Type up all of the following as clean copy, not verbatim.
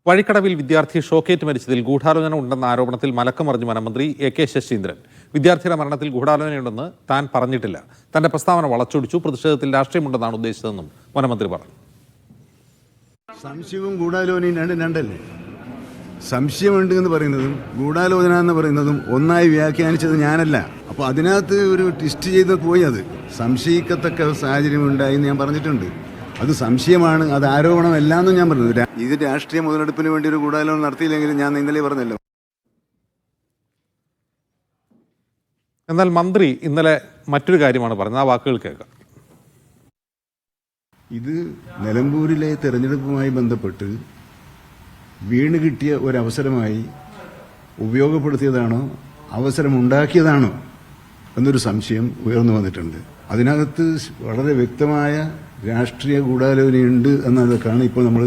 വഴിക്കടവിൽ വിദ്യാർത്ഥി ഷോക്കേറ്റ് മരിച്ചതിൽ ഗൂഢാലോചന ഉണ്ടെന്ന ആരോപണത്തിൽ മലക്കം മറിഞ്ഞു വനമന്ത്രി എ.കെ. ശശീന്ദ്രൻ. വിദ്യാർത്ഥിയുടെ മരണത്തിൽ ഗൂഢാലോചനയുണ്ടെന്ന് താൻ പറഞ്ഞിട്ടില്ല. തന്റെ പ്രസ്താവന വളച്ചൊടിച്ചു. പ്രതിഷേധത്തിൽ രാഷ്ട്രീയമുണ്ടെന്നാണ് ഉദ്ദേശിച്ചതെന്നും വനമന്ത്രി പറഞ്ഞു. സംശയവും ഗൂഢാലോചനയും രണ്ടല്ലേ? സംശയമുണ്ട് എന്ന് പറയുന്നതും ഗൂഢാലോചന എന്ന് പറയുന്നതും ഒന്നായി വ്യാഖ്യാനിച്ചത് ഞാനല്ല. അപ്പോൾ അതിനകത്ത് ഒരു ട്വിസ്റ്റ് ചെയ്ത് പോയി. അത് സംശയിക്കത്തക്ക സാഹചര്യം ഉണ്ടായി എന്ന് ഞാൻ പറഞ്ഞിട്ടുണ്ട്. അത് സംശയമാണ്, അത് ആരോപണമല്ല എന്നും ഞാൻ പറഞ്ഞത്. ഇത് രാഷ്ട്രീയ മുതലെടുപ്പിന് വേണ്ടി ഒരു ഗൂഢാലോചന നടത്തിയില്ലെങ്കിലും ഞാൻ ഇന്നലെ പറഞ്ഞല്ലോ. എന്നാൽ മന്ത്രി ഇന്നലെ മറ്റൊരു കാര്യമാണ് പറഞ്ഞത്. ആ വാക്കുകൾ കേൾക്കാം. ഇത് നിലമ്പൂരിലെ തെരഞ്ഞെടുപ്പുമായി ബന്ധപ്പെട്ട് വീണ് കിട്ടിയ ഒരവസരമായി ഉപയോഗപ്പെടുത്തിയതാണോ അവസരമുണ്ടാക്കിയതാണോ എന്നൊരു സംശയം ഉയർന്നു വന്നിട്ടുണ്ട്. അതിനകത്ത് വളരെ വ്യക്തമായ രാഷ്ട്രീയ ഗൂഢാലോചനയുണ്ട് എന്നതൊക്കെയാണ് ഇപ്പോൾ നമ്മൾ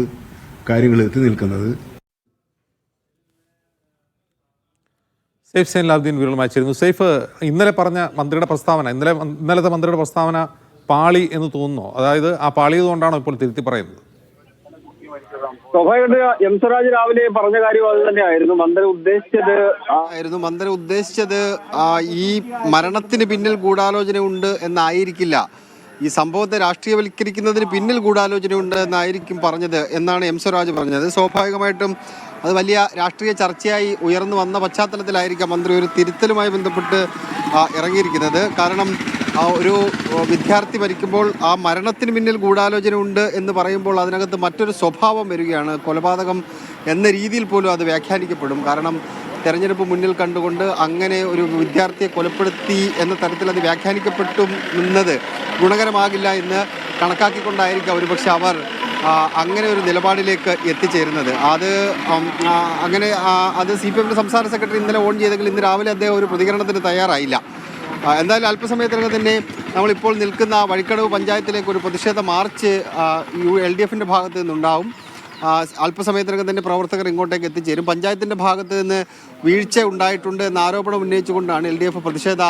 കാര്യങ്ങൾ എത്തി നിൽക്കുന്നത്. സെയ്ഫ് സൈനുലാബ്ദീൻ വിവരങ്ങളുമായി ചേരുന്നു. സെയ്ഫ്, ഇന്നലെ പറഞ്ഞ മന്ത്രിയുടെ പ്രസ്താവന, ഇന്നലത്തെ മന്ത്രിയുടെ പ്രസ്താവന പാളി എന്ന് തോന്നുന്നു. അതായത് ആ പാളിയതുകൊണ്ടാണോ ഇപ്പോൾ തിരുത്തി പറയുന്നത്? സ്വാഭാവികമായിട്ട് എം സ്വരാജ് രാവിലെ പറഞ്ഞ കാര്യം അത് തന്നെയായിരുന്നു. മന്ത്രി ഉദ്ദേശിച്ചത് ഈ മരണത്തിന് പിന്നിൽ ഗൂഢാലോചന ഉണ്ട് എന്നായിരിക്കില്ല, ഈ സംഭവത്തെ രാഷ്ട്രീയവൽക്കരിക്കുന്നതിന് പിന്നിൽ ഗൂഢാലോചനയുണ്ട് എന്നായിരിക്കും പറഞ്ഞത് എന്നാണ് എം സ്വരാജ് പറഞ്ഞത്. സ്വാഭാവികമായിട്ടും അത് വലിയ രാഷ്ട്രീയ ചർച്ചയായി ഉയർന്നു വന്ന പശ്ചാത്തലത്തിലായിരിക്കാം മന്ത്രി ഒരു തിരുത്തലുമായി ബന്ധപ്പെട്ട് ഇറങ്ങിയിരിക്കുന്നത്. കാരണം ഒരു വിദ്യാർത്ഥി മരിക്കുമ്പോൾ ആ മരണത്തിന് പിന്നിൽ ഗൂഢാലോചന ഉണ്ട് എന്ന് പറയുമ്പോൾ അതിനകത്ത് മറ്റൊരു സ്വഭാവം വരികയാണ്. കൊലപാതകം എന്ന രീതിയിൽ പോലും അത് വ്യാഖ്യാനിക്കപ്പെടും. കാരണം തെരഞ്ഞെടുപ്പ് മുന്നിൽ കണ്ടുകൊണ്ട് അങ്ങനെ ഒരു വിദ്യാർത്ഥിയെ കൊലപ്പെടുത്തി എന്ന തരത്തിൽ അത് വ്യാഖ്യാനിക്കപ്പെട്ടു നിന്നത് ഗുണകരമാകില്ല എന്ന് കണക്കാക്കിക്കൊണ്ടായിരിക്കും ഒരുപക്ഷെ അവർ അങ്ങനെ ഒരു നിലപാടിലേക്ക് എത്തിച്ചേരുന്നത്. അത് CPM സംസ്ഥാന സെക്രട്ടറി ഇന്നലെ ഓൺ ചെയ്തെങ്കിൽ ഇന്ന് രാവിലെ അദ്ദേഹം ഒരു പ്രതികരണത്തിന് തയ്യാറായില്ല. എന്തായാലും അല്പസമയത്തിനകം തന്നെ നമ്മളിപ്പോൾ നിൽക്കുന്ന വഴിക്കടവ് പഞ്ചായത്തിലേക്ക് ഒരു പ്രതിഷേധ മാർച്ച് LDF-ന്റെ ഭാഗത്ത് നിന്നുണ്ടാവും. അല്പസമയത്തിനകം തന്നെ പ്രവർത്തകർ ഇങ്ങോട്ടേക്ക് എത്തിച്ചേരും. പഞ്ചായത്തിൻ്റെ ഭാഗത്ത് നിന്ന് വീഴ്ച ഉണ്ടായിട്ടുണ്ട് എന്ന ആരോപണം ഉന്നയിച്ചുകൊണ്ടാണ് LDF പ്രതിഷേധ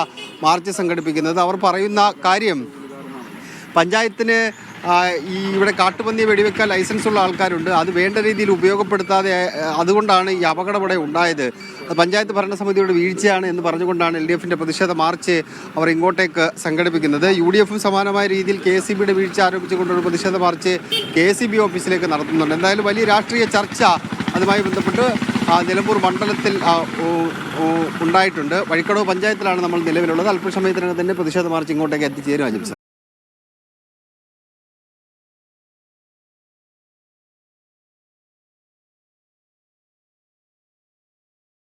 മാർച്ച് സംഘടിപ്പിക്കുന്നത്. അവർ പറയുന്ന കാര്യം, പഞ്ചായത്തിന് ഇവിടെ കാട്ടുപന്നിയെ വെടിവെക്കാൻ ലൈസൻസുള്ള ആൾക്കാരുണ്ട്, അത് വേണ്ട രീതിയിൽ ഉപയോഗപ്പെടുത്താതെ അതുകൊണ്ടാണ് ഈ അപകടം ഇവിടെ ഉണ്ടായത്, പഞ്ചായത്ത് ഭരണസമിതിയുടെ വീഴ്ചയാണ് എന്ന് പറഞ്ഞുകൊണ്ടാണ് LDF-ന്റെ പ്രതിഷേധ മാർച്ച് അവർ ഇങ്ങോട്ടേക്ക് സംഘടിപ്പിക്കുന്നത്. UDF-ഉം സമാനമായ രീതിയിൽ KSEB-യുടെ വീഴ്ച ആരോപിച്ചുകൊണ്ടൊരു പ്രതിഷേധ മാർച്ച് KSEB ഓഫീസിലേക്ക് നടത്തുന്നുണ്ട്. എന്തായാലും വലിയ രാഷ്ട്രീയ ചർച്ച അതുമായി ബന്ധപ്പെട്ട് നിലമ്പൂർ മണ്ഡലത്തിൽ ഉണ്ടായിട്ടുണ്ട്. വഴിക്കടവ് പഞ്ചായത്തിലാണ് നമ്മൾ നിലവിലുള്ളത്. അല്പസമയത്തിനകം തന്നെ പ്രതിഷേധ മാർച്ച് ഇങ്ങോട്ടേക്ക് എത്തിച്ചേരും. അജിംസ.